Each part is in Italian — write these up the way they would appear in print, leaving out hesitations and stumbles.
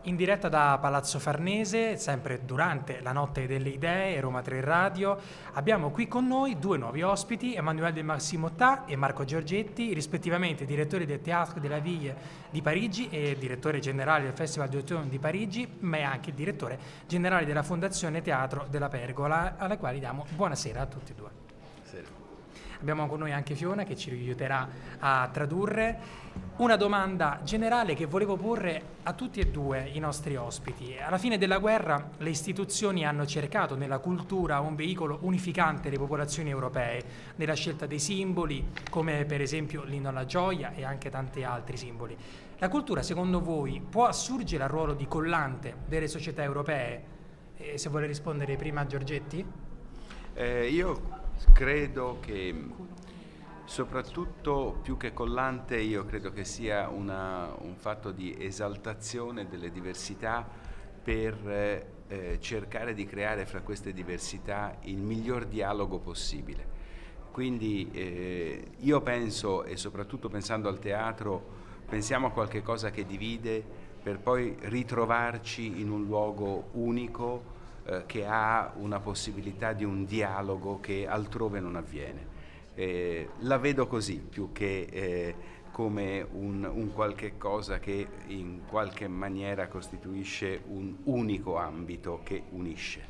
In diretta da Palazzo Farnese, sempre durante la Notte delle Idee, Roma 3 Radio, abbiamo qui con noi due nuovi ospiti, Emanuele De Maximottà e Marco Giorgetti, rispettivamente direttori del Théâtre de la Ville di Parigi e direttore generale del Festival d'Automne di Parigi, ma è anche il direttore generale della Fondazione Teatro della Pergola, alla quale diamo buonasera a tutti e due. Abbiamo con noi anche Fiona che ci aiuterà a tradurre. Una domanda generale che volevo porre a tutti e due i nostri ospiti. Alla fine della guerra le istituzioni hanno cercato nella cultura un veicolo unificante le popolazioni europee, nella scelta dei simboli, come per esempio l'inno alla gioia e anche tanti altri simboli. La cultura, secondo voi, può assurgere al ruolo di collante delle società europee? Se vuole rispondere prima Giorgetti? Io credo che soprattutto più che collante, io credo che sia un fatto di esaltazione delle diversità per cercare di creare fra queste diversità il miglior dialogo possibile. Quindi io penso, e soprattutto pensando al teatro, pensiamo a qualche cosa che divide per poi ritrovarci in un luogo unico che ha una possibilità di un dialogo che altrove non avviene. La vedo così, più che come un qualche cosa che in qualche maniera costituisce un unico ambito che unisce.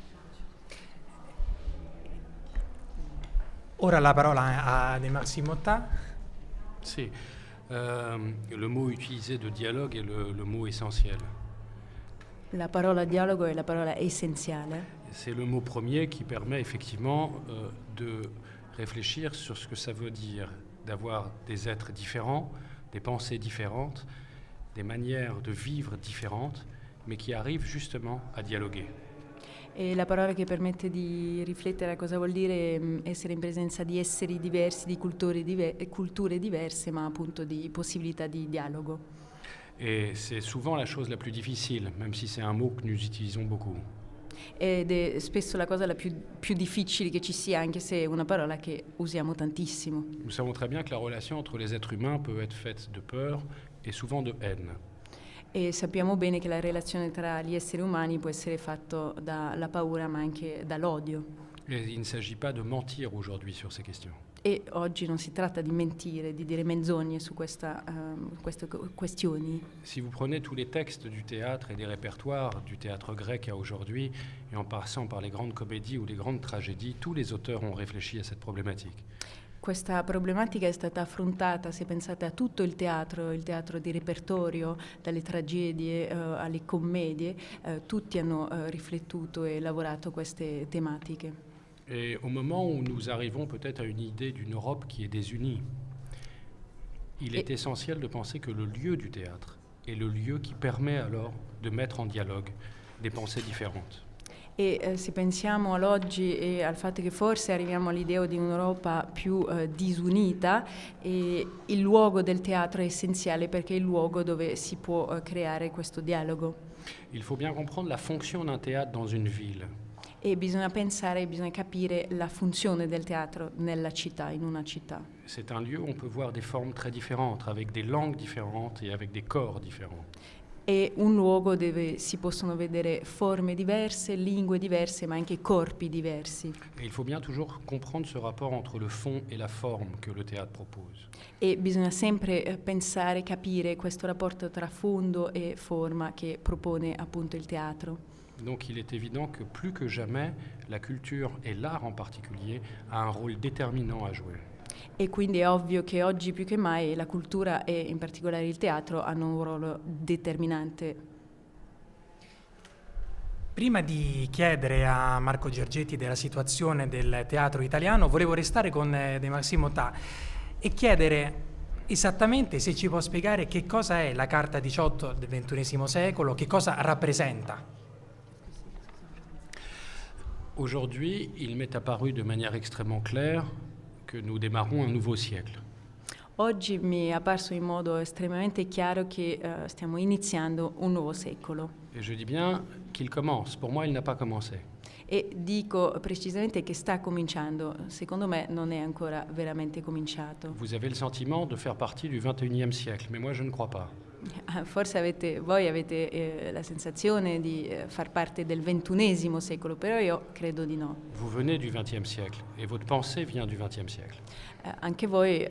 Ora la parola a De Maximottà. Sì, le mot utilisé de dialogue est le mot essentiel. La parola dialogo è la parola essenziale. C'est le mot premier qui permet effectivement de réfléchir sur ce que ça veut dire d'avoir des êtres différents, des pensées différentes, des manières de vivre différentes, mais qui arrivent justement à dialoguer. È la parola che permette di riflettere a cosa vuol dire essere in presenza di esseri diversi, di culture diverse, ma appunto di possibilità di dialogo. Et c'est souvent la chose la plus difficile, même si c'est un mot que nous utilisons beaucoup. Ed è spesso la cosa più difficile che ci sia, anche se è una parola che usiamo tantissimo. Nous savons très bien que la relation entre les êtres humains peut être faite de peur et souvent de haine. E sappiamo bene che la relazione tra gli esseri umani può essere fatta dalla paura, ma anche dall'odio. Et il ne s'agit pas de mentir aujourd'hui sur ces questions. E oggi non si tratta di mentire, di dire menzogne su queste questioni. Si vous prenez tous les textes du théâtre et des répertoires du théâtre grec à aujourd'hui, et en passant par les grandes comédies ou les grandes tragédies, tous les auteurs ont réfléchi à cette problématique. Questa problematica è stata affrontata, se pensate a tutto il teatro di repertorio, dalle tragedie alle commedie, tutti hanno riflettuto e lavorato queste tematiche. Et au moment où nous arrivons peut-être à une idée d'une Europe qui est désunie, il est essentiel de penser que le lieu du théâtre est le lieu qui permet alors de mettre en dialogue des pensées différentes. E se pensiamo all'oggi e al fatto che forse arriviamo all'idea di un'Europa più disunita, e il luogo del teatro è essenziale perché è il luogo dove si può creare questo dialogo. Il faut bien comprendre la fonction d'un théâtre dans une ville. E bisogna capire la funzione del teatro nella città, in una città. C'est un lieu où on peut voir des formes très différentes, avec des langues différentes et avec des corps différents. È un luogo dove si possono vedere forme diverse, lingue diverse, ma anche corpi diversi. Et il faut bien toujours comprendre ce rapport entre le fond et la forme que le théâtre propose. E bisogna sempre pensare, capire questo rapporto tra fondo e forma che propone appunto il teatro. Donc il est évident que plus que jamais, la culture et l'art en particulier a un rôle déterminant à jouer. E quindi è ovvio che oggi più che mai la cultura e in particolare il teatro hanno un ruolo determinante. Prima di chiedere a Marco Giorgetti della situazione del teatro italiano, volevo restare con De Maximottà e chiedere esattamente se ci può spiegare che cosa è la Carta 18 del XXI secolo, che cosa rappresenta. Aujourd'hui, il m'est apparu de manière extrêmement claire que nous démarrons un nouveau siècle. Oggi mi è apparso in modo estremamente chiaro che stiamo iniziando un nuovo secolo. Et je dis bien qu'il commence. Pour moi, il n'a pas commencé. E dico precisamente che sta cominciando. Secondo me non è ancora veramente cominciato. Vous avez le sentiment de faire partie du XXIe siècle, mais moi je ne crois pas. Forse voi avete la sensazione di far parte del XXI secolo, però io credo di no. Vous venez du XXe siècle et votre pensée vient du XXe siècle. Anche voi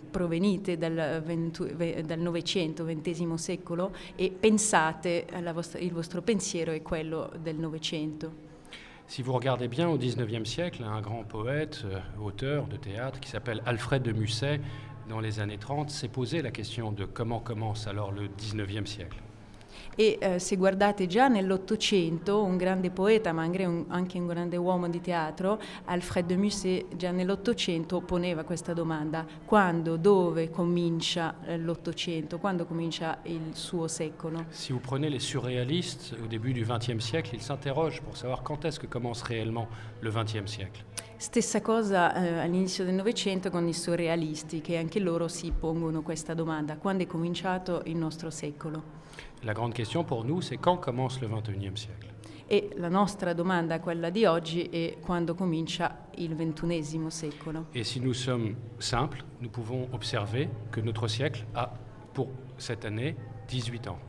provenite dal Novecento, XX secolo, e pensate, il vostro pensiero è quello del Novecento. Si vous regardez bien, au XIXe siècle, un grand poète, auteur de théâtre qui s'appelle Alfred de Musset, dans les années 30, s'est posé la question de comment commence alors le XIXe siècle. E se guardate già nell'Ottocento, un grande poeta, ma anche un grande uomo di teatro, Alfred de Musset, già nell'Ottocento poneva questa domanda: quando, dove comincia l'Ottocento, quando comincia il suo secolo? Si vous prenez les surréalistes au début du XXe siècle, ils s'interrogent pour savoir quand est-ce que commence réellement le XXe siècle. Stessa cosa all'inizio del Novecento con i surrealisti, che anche loro si pongono questa domanda: quando è cominciato il nostro secolo? La grande question pour nous, c'est quand commence le XXIe siècle. E la nostra domanda, quella di oggi, è quando comincia il XXI secolo. Et si nous sommes simples, nous pouvons observer que notre siècle a, pour cette année, 18 ans.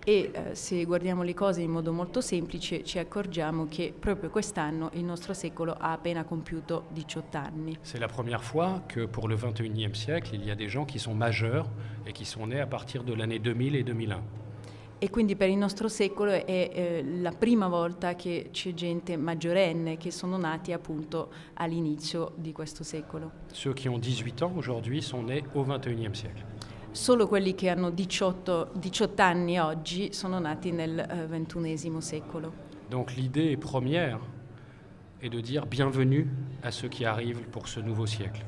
E se guardiamo le cose in modo molto semplice, ci accorgiamo che proprio quest'anno il nostro secolo ha appena compiuto 18 anni. C'est la première fois que pour le XXIe siècle, il y a des gens qui sont majeurs et qui sont nés à partir de l'année 2000 et 2001. E quindi per il nostro secolo è la prima volta che c'è gente maggiorenne che sono nati appunto all'inizio di questo secolo. Ceux qui ont 18 ans aujourd'hui sont nés au XXIe siècle. Solo quelli che hanno 18 anni oggi sono nati nel XXI secolo. Donc l'idée première est de dire bienvenue à ceux qui arrivent pour ce nouveau siècle.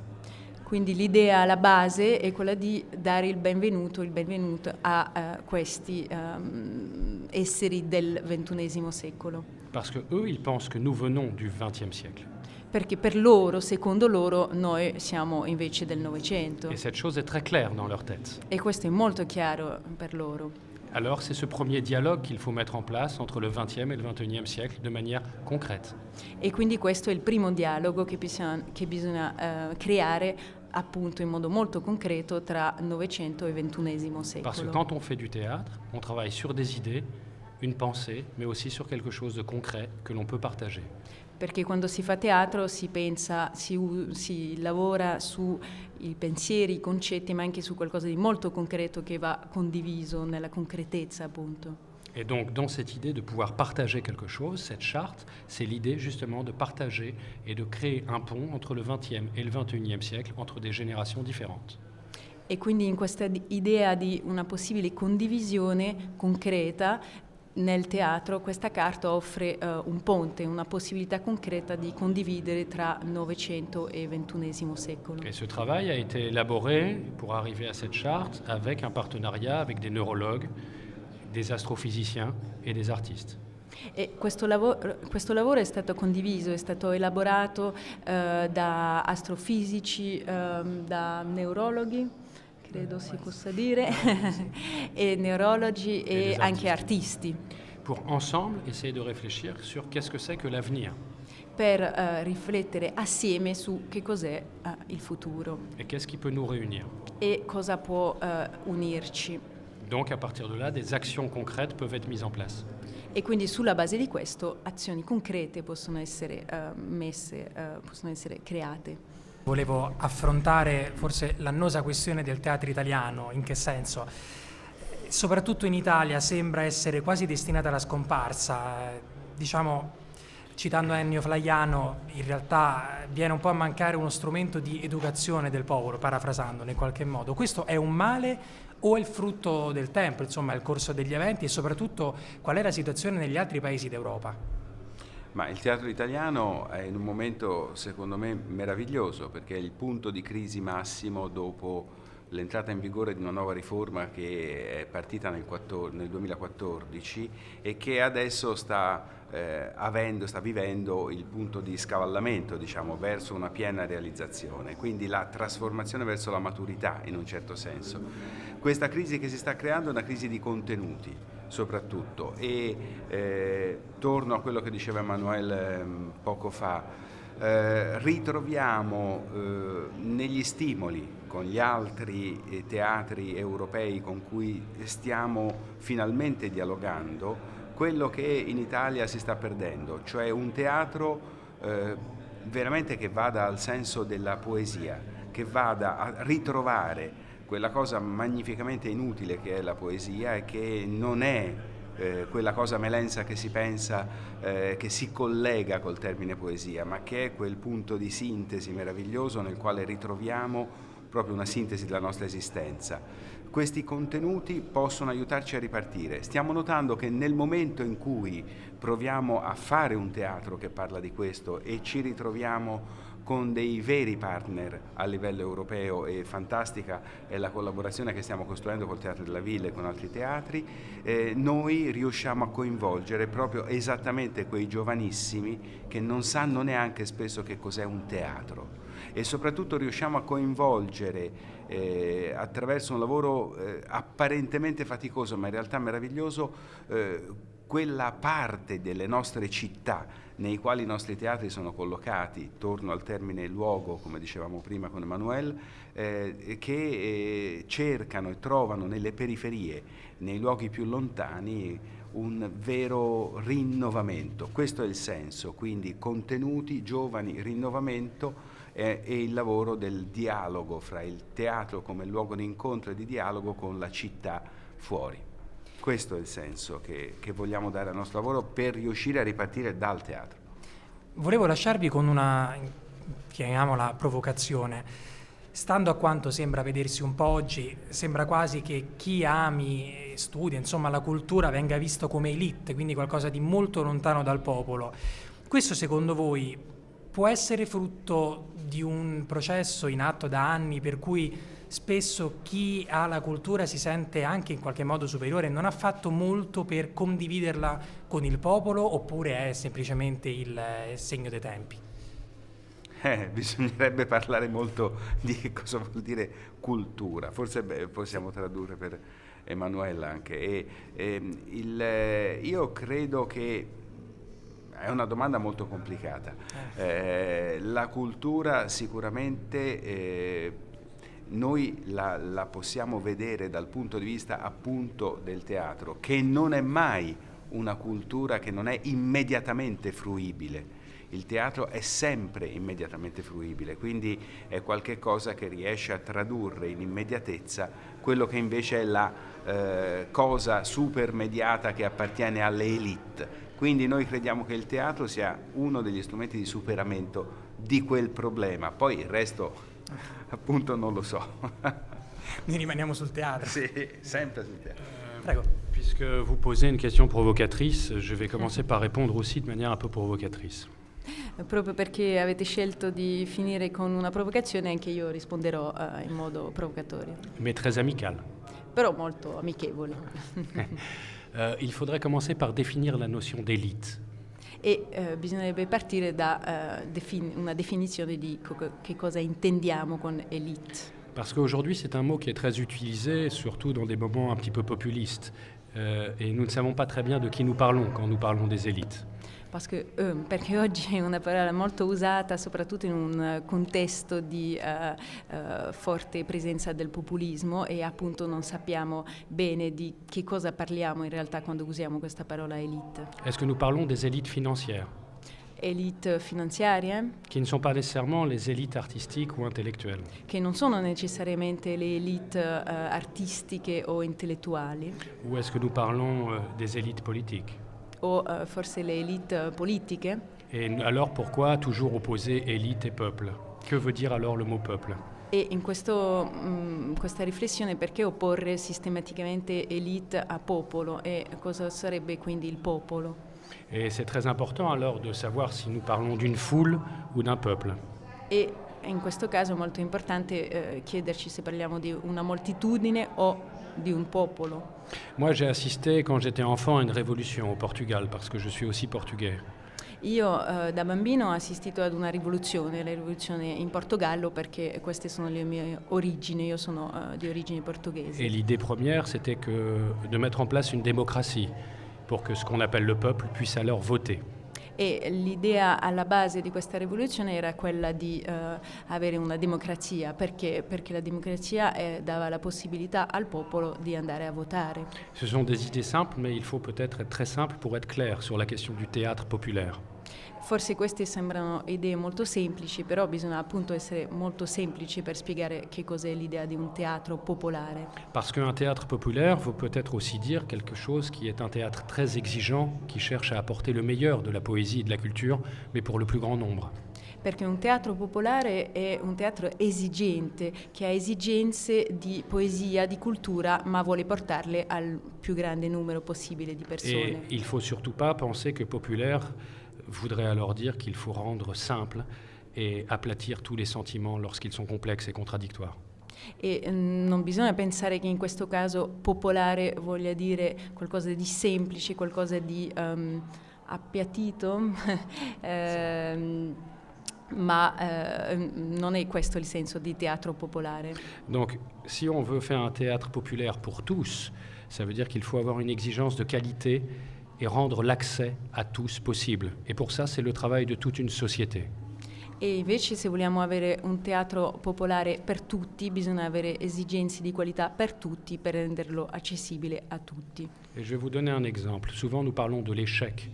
Quindi l'idea alla base è quella di dare il benvenuto a questi esseri del XXI secolo. Parce que eux, ils pensent que nous venons du XXe siècle. Perché per loro, secondo loro, noi siamo invece del Novecento. Et cette chose est très claire dans leur tête. E questo è molto chiaro per loro. Alors c'est ce premier dialogue qu'il faut mettre en place entre le XXe et le XXIe siècle de manière concrète. E quindi questo è il primo dialogo che bisogna creare appunto in modo molto concreto tra Novecento e XXI secolo. Parce que quand on fait du théâtre, on travaille sur des idées, une pensée, mais aussi sur quelque chose de concret que l'on peut partager. Perché quando si fa teatro si pensa, si lavora sui pensieri, i concetti, ma anche su qualcosa di molto concreto che va condiviso nella concretezza, appunto. Et donc, dans cette idée de pouvoir partager quelque chose, cette charte, c'est l'idée justement de partager et de créer un pont entre le XXe et le XXIe siècle, entre des générations différentes. E quindi in questa idea di una possibile condivisione concreta nel teatro, questa carta offre un ponte, una possibilità concreta di condividere tra Novecento e XXI secolo. Et ce travail a été élaboré pour arriver à cette charte avec un partenariat avec des neurologues, des astrophysiciens et des artistes. E questo lavoro è stato condiviso, è stato elaborato da astrofisici, da neurologhi, credo si possa dire, e neurologi e anche artisti. Pour ensemble essayer de réfléchir sur qu'est-ce que c'est que l'avenir. Per riflettere assieme su che cos'è il futuro. Et qu'est-ce qui peut nous réunir. E cosa può unirci. Donc à partir de là, des actions concrètes peuvent être mises en place. E quindi sulla base di questo azioni concrete possono essere create. Volevo affrontare forse l'annosa questione del teatro italiano. In che senso? Soprattutto in Italia sembra essere quasi destinata alla scomparsa. Diciamo, citando Ennio Flaiano, in realtà viene un po' a mancare uno strumento di educazione del popolo, parafrasandolo in qualche modo. Questo è un male o è il frutto del tempo, insomma, il corso degli eventi, e soprattutto qual è la situazione negli altri paesi d'Europa? Ma il teatro italiano è in un momento, secondo me, meraviglioso, perché è il punto di crisi massimo dopo l'entrata in vigore di una nuova riforma che è partita nel 2014 e che adesso sta vivendo il punto di scavallamento, diciamo, verso una piena realizzazione, quindi la trasformazione verso la maturità in un certo senso. Questa crisi che si sta creando è una crisi di contenuti soprattutto, e torno a quello che diceva Emanuele poco fa, ritroviamo negli stimoli con gli altri teatri europei con cui stiamo finalmente dialogando, quello che in Italia si sta perdendo, cioè un teatro veramente che vada al senso della poesia, che vada a ritrovare quella cosa magnificamente inutile che è la poesia e che non è quella cosa melensa che si pensa che si collega col termine poesia, ma che è quel punto di sintesi meraviglioso nel quale ritroviamo proprio una sintesi della nostra esistenza. Questi contenuti possono aiutarci a ripartire. Stiamo notando che nel momento in cui proviamo a fare un teatro che parla di questo e ci ritroviamo con dei veri partner a livello europeo, e fantastica è la collaborazione che stiamo costruendo col Teatro della Villa e con altri teatri, noi riusciamo a coinvolgere proprio esattamente quei giovanissimi che non sanno neanche spesso che cos'è un teatro, e soprattutto riusciamo a coinvolgere attraverso un lavoro apparentemente faticoso ma in realtà meraviglioso quella parte delle nostre città nei quali i nostri teatri sono collocati, torno al termine luogo, come dicevamo prima con Emmanuel, che cercano e trovano nelle periferie, nei luoghi più lontani, un vero rinnovamento. Questo è il senso, quindi contenuti, giovani, rinnovamento e il lavoro del dialogo fra il teatro come luogo di incontro e di dialogo con la città fuori. Questo è il senso che vogliamo dare al nostro lavoro per riuscire a ripartire dal teatro. Volevo lasciarvi con una, chiamiamola, provocazione. Stando a quanto sembra vedersi un po' oggi, sembra quasi che chi ami e studia, insomma, la cultura venga visto come elite, quindi qualcosa di molto lontano dal popolo. Questo secondo voi può essere frutto di un processo in atto da anni per cui spesso chi ha la cultura si sente anche in qualche modo superiore e non ha fatto molto per condividerla con il popolo, oppure è semplicemente il segno dei tempi? Bisognerebbe parlare molto di che cosa vuol dire cultura, forse possiamo tradurre per Emanuela anche. Io credo che è una domanda molto complicata. La cultura sicuramente noi la possiamo vedere dal punto di vista appunto del teatro, che non è mai una cultura che non è immediatamente fruibile. Il teatro è sempre immediatamente fruibile, quindi è qualche cosa che riesce a tradurre in immediatezza quello che invece è la cosa super mediata che appartiene alle elite. Quindi noi crediamo che il teatro sia uno degli strumenti di superamento di quel problema, poi il resto appunto non lo so. Noi rimaniamo sul teatro. Sì, sempre sul teatro. Prego. Puisque vous posez une question provocatrice, je vais commencer par répondre aussi de manière un peu provocatrice. Proprio perché avete scelto di finire con una provocazione, anche io risponderò in modo provocatorio, Mais très amical. però molto amichevole. Il faudrait commencer par définir la notion d'élite. E bisognerebbe partire da una definizione di che cosa intendiamo con elite. Parce qu'aujourd'hui, c'est un mot qui est très utilisé, surtout dans des moments un petit peu populistes. Et nous ne savons pas très bien de qui nous parlons quand nous parlons des élites. Perché oggi è una parola molto usata, soprattutto in un contesto di forte presenza del populismo, e appunto non sappiamo bene di che cosa parliamo in realtà quando usiamo questa parola elite. Est-ce que nous parlons des élites financières, Elite finanziarie, qui ne sont pas nécessairement les élites artistiques ou intellectuelles? che non sono necessariamente le elite artistiche o intellettuali, Ou est-ce que nous parlons des élites politiques? o forse le elite politiche? Et alors pourquoi toujours opposer élite et peuple? Que veut dire alors le mot peuple? E in questa riflessione, perché opporre sistematicamente elite a popolo, e cosa sarebbe quindi il popolo? Et c'est très important alors de savoir si nous parlons d'une foule ou d'un peuple. E in questo caso è molto importante chiederci se parliamo di una moltitudine o di un popolo. Moi j'ai assisté quand j'étais enfant à une révolution au Portugal parce que je suis aussi portugais. Io da bambino ho assistito ad una rivoluzione, la rivoluzione in Portogallo, perché queste sono le mie origini, io sono di origini portoghesi. Et l'idée première c'était de mettre en place une démocratie pour que ce qu'on appelle le peuple puisse alors voter. E l'idea alla base di questa rivoluzione era quella di avere una democrazia, perché la democrazia dava la possibilità al popolo di andare a votare. Ce sont des idées simples, mais il faut peut-être être très simple pour être clair sur la question du théâtre populaire. Forse queste sembrano idee molto semplici, però bisogna appunto essere molto semplici per spiegare che cos'è l'idea di un teatro popolare. Parce qu'un théâtre populaire veut peut-être aussi dire quelque chose qui est un théâtre très exigeant, qui cherche à apporter le meilleur de la poésie et de la culture, mais pour le plus grand nombre. Perché un teatro popolare è un teatro esigente, che ha esigenze di poesia, di cultura, ma vuole portarle al più grande numero possibile di persone. Et il ne faut surtout pas penser que populaire voudrait alors dire qu'il faut rendre simple et aplatir tous les sentiments lorsqu'ils sont complexes et contradictoires. E non bisogna pensare che in questo caso popolare voglia dire qualcosa di semplice, qualcosa di appiattito, ma non è questo il senso di teatro popolare. Donc, si on veut faire un théâtre populaire pour tous, ça veut dire qu'il faut avoir une exigence de qualité et rendre l'accès à tous possible. Et pour ça, c'est le travail de toute une société. E invece se vogliamo avere un teatro popolare per tutti, bisogna avere esigenze di qualità per tutti, per renderlo accessibile a tutti. Et je vais vous donner un exemple. Souvent, nous parlons de l'échec.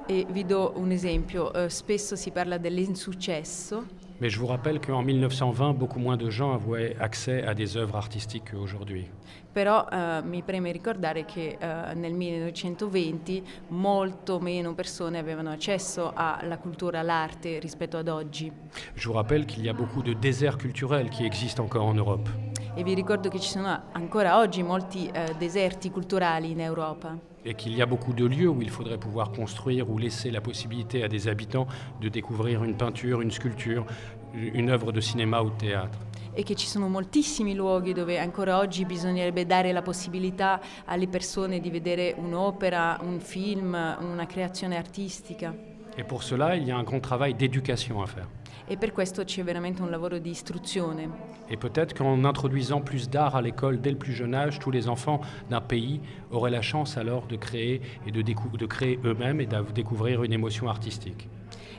E vi do un esempio, spesso si parla dell'insuccesso, Mais je vous rappelle qu'en 1920, beaucoup moins de gens avaient accès à des œuvres artistiques qu'aujourd'hui. però mi preme ricordare che nel 1920 molto meno persone avevano accesso alla cultura, all'arte rispetto ad oggi. Je vous rappelle qu'il y a beaucoup de déserts culturels qui existent encore en Europe. E vi ricordo che ci sono ancora oggi molti deserti culturali in Europa. Et qu'il y a beaucoup de lieux où il faudrait pouvoir construire ou laisser la possibilité à des habitants de découvrir une peinture, une sculpture, une œuvre de cinéma ou de théâtre. E che ci sono moltissimi luoghi dove ancora oggi bisognerebbe dare la possibilità alle persone di vedere un'opera, un film, una creazione artistica. Et pour cela, il y a un grand travail d'éducation à faire. E per questo c'è veramente un lavoro di istruzione. Et peut-être qu'en introduisant plus d'art à l'école dès le plus jeune âge, tous les enfants d'un pays auraient la chance alors de créer et de créer eux-mêmes et de découvrir une émotion artistique.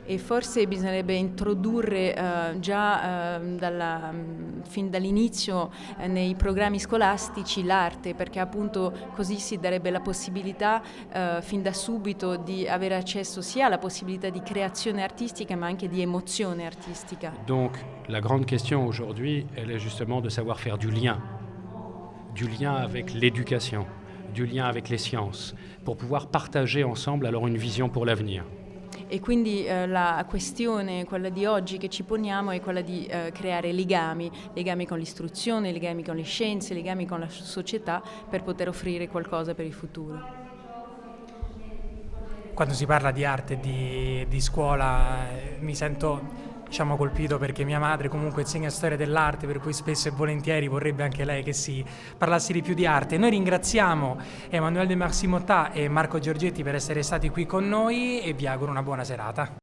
E forse bisognerebbe introdurre già fin dall'inizio nei programmi scolastici l'arte, perché appunto così si darebbe la possibilità fin da subito di avere accesso sia alla possibilità di creazione artistica ma anche di emozione artistica. Donc la grande question aujourd'hui, elle est justement de savoir faire du lien avec l'éducation, du lien avec les sciences, pour pouvoir partager ensemble alors une vision pour l'avenir. E quindi la questione, quella di oggi che ci poniamo, è quella di creare legami con l'istruzione, legami con le scienze, legami con la società per poter offrire qualcosa per il futuro. Quando si parla di arte di scuola mi sento colpito perché mia madre comunque insegna storia dell'arte, per cui spesso e volentieri vorrebbe anche lei che si parlassi di più di arte. Noi ringraziamo Emmanuel de Marcy-Motta e Marco Giorgetti per essere stati qui con noi e vi auguro una buona serata.